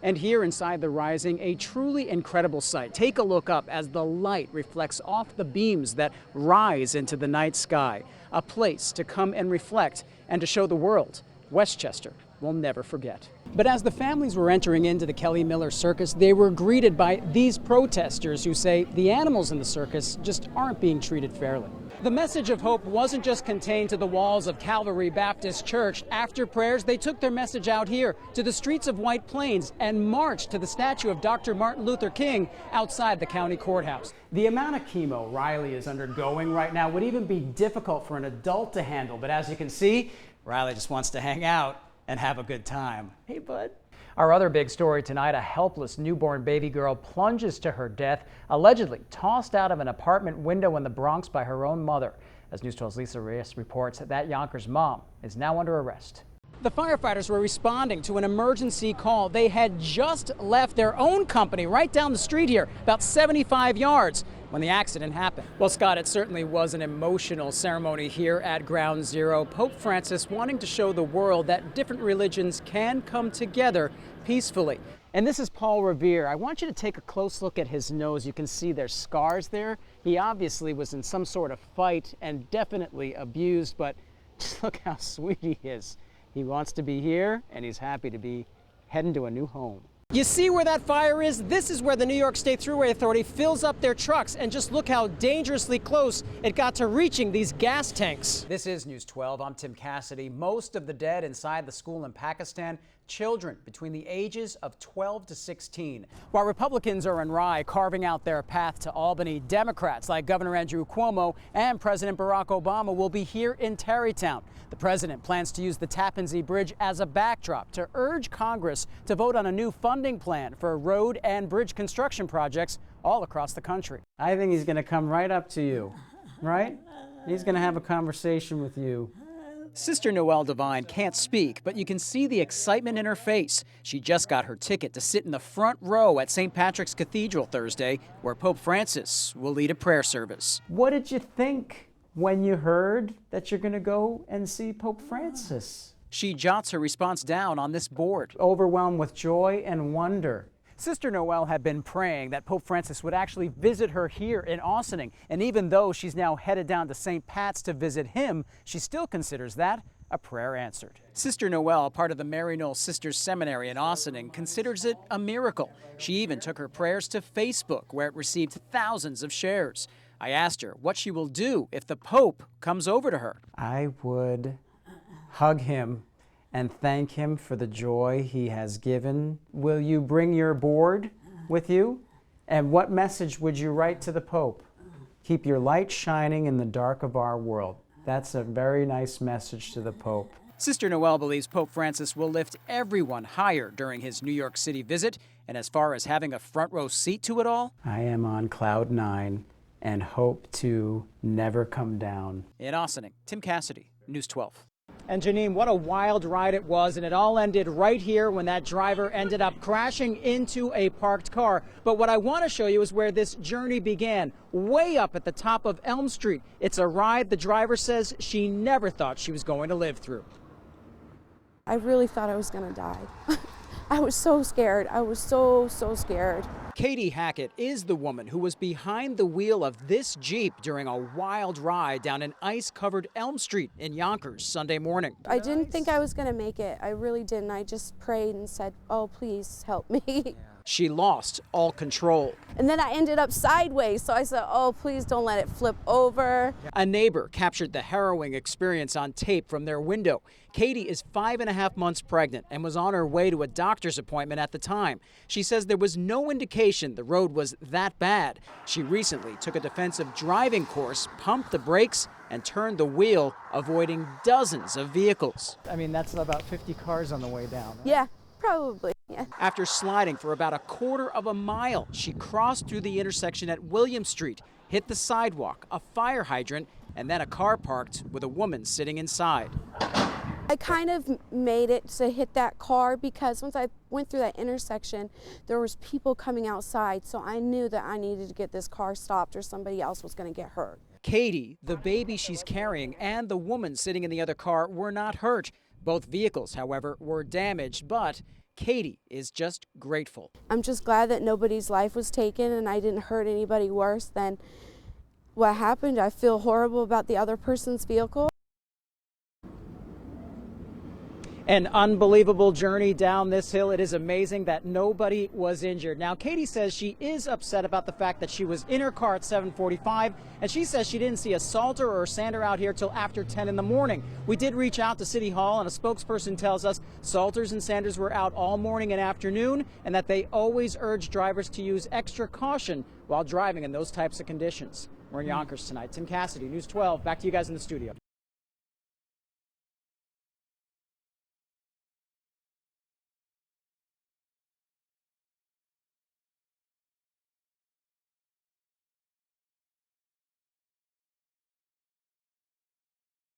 And here inside the Rising, a truly incredible sight. Take a look up as the light reflects off the beams that rise into the night sky. A place to come and reflect and to show the world Westchester will never forget. But as the families were entering into the Kelly Miller Circus, they were greeted by these protesters who say the animals in the circus just aren't being treated fairly. The message of hope wasn't just contained to the walls of Calvary Baptist Church. After prayers, they took their message out here to the streets of White Plains and marched to the statue of Dr. Martin Luther King outside the county courthouse. The amount of chemo Riley is undergoing right now would even be difficult for an adult to handle, but as you can see, Riley just wants to hang out and have a good time. Hey, bud. Our other big story tonight, a helpless newborn baby girl plunges to her death, allegedly tossed out of an apartment window in the Bronx by her own mother. As News 12's Lisa Reyes reports, that Yonkers mom is now under arrest. The firefighters were responding to an emergency call. They had just left their own company right down the street here, about 75 yards, when the accident happened. Well, Scott, it certainly was an emotional ceremony here at Ground Zero. Pope Francis wanting to show the world that different religions can come together peacefully. And this is Paul Revere. I want you to take a close look at his nose. You can see there's scars there. He obviously was in some sort of fight and definitely abused, but just look how sweet he is. He wants to be here, and he's happy to be heading to a new home. You see where that fire is? This is where the New York State Thruway Authority fills up their trucks, and just look how dangerously close it got to reaching these gas tanks. This is News 12. I'm Tim Cassidy. Most of the dead inside the school in Pakistan, children between the ages of 12 to 16. While Republicans are in Rye carving out their path to Albany, Democrats like Governor Andrew Cuomo and President Barack Obama will be here in Tarrytown. The president plans to use the Tappan Zee Bridge as a backdrop to urge Congress to vote on a new funding plan for road and bridge construction projects all across the country. I think he's going to come right up to you, right? He's going to have a conversation with you. Sister Noelle Devine can't speak, but you can see the excitement in her face. She just got her ticket to sit in the front row at St. Patrick's Cathedral Thursday, where Pope Francis will lead a prayer service. What did you think when you heard that you're going to go and see Pope Francis? She jots her response down on this board. Overwhelmed with joy and wonder. Sister Noelle had been praying that Pope Francis would actually visit her here in Ossining, and even though she's now headed down to St. Pat's to visit him, she still considers that a prayer answered. Sister Noelle, part of the Mary Knoll Sisters Seminary in Ossining, considers it a miracle. She even took her prayers to Facebook, where it received thousands of shares. I asked her what she will do if the Pope comes over to her. I would hug him and thank him for the joy he has given. Will you bring your board with you? And what message would you write to the Pope? Keep your light shining in the dark of our world. That's a very nice message to the Pope. Sister Noelle believes Pope Francis will lift everyone higher during his New York City visit. And as far as having a front row seat to it all, I am on cloud 9 and hope to never come down. In Ossining, Tim Cassidy, News 12. And Janine, what a wild ride it was, and it all ended right here when that driver ended up crashing into a parked car. But what I want to show you is where this journey began, way up at the top of Elm Street. It's a ride the driver says she never thought she was going to live through. I really thought I was going to die. I was so scared. I was so scared. Katie Hackett is the woman who was behind the wheel of this Jeep during a wild ride down an ice-covered Elm Street in Yonkers Sunday morning. I didn't think I was going to make it. I really didn't. I just prayed and said, oh, please help me. She lost all control. And then I ended up sideways, so I said, oh, please don't let it flip over. A neighbor captured the harrowing experience on tape from their window. Katie is 5.5 months pregnant and was on her way to a doctor's appointment at the time. She says there was no indication the road was that bad. She recently took a defensive driving course, pumped the brakes, and turned the wheel, avoiding dozens of vehicles. I mean, that's about 50 cars on the way down. Right? Yeah, probably. Yeah. After sliding for about a quarter of a mile, she crossed through the intersection at William Street, hit the sidewalk, a fire hydrant, and then a car parked with a woman sitting inside. I kind of made it to hit that car because once I went through that intersection, there was people coming outside, so I knew that I needed to get this car stopped or somebody else was going to get hurt. Katie, the baby she's carrying, and the woman sitting in the other car were not hurt. Both vehicles, however, were damaged, but Katie is just grateful. I'm just glad that nobody's life was taken and I didn't hurt anybody worse than what happened. I feel horrible about the other person's vehicle. An unbelievable journey down this hill. It is amazing that nobody was injured. Now, Katie says she is upset about the fact that she was in her car at 7:45, and she says she didn't see a Salter or a Sander out here till after 10 in the morning. We did reach out to City Hall, and a spokesperson tells us Salters and Sanders were out all morning and afternoon, and that they always urge drivers to use extra caution while driving in those types of conditions. We're in Yonkers tonight. Tim Cassidy, News 12. Back to you guys in the studio.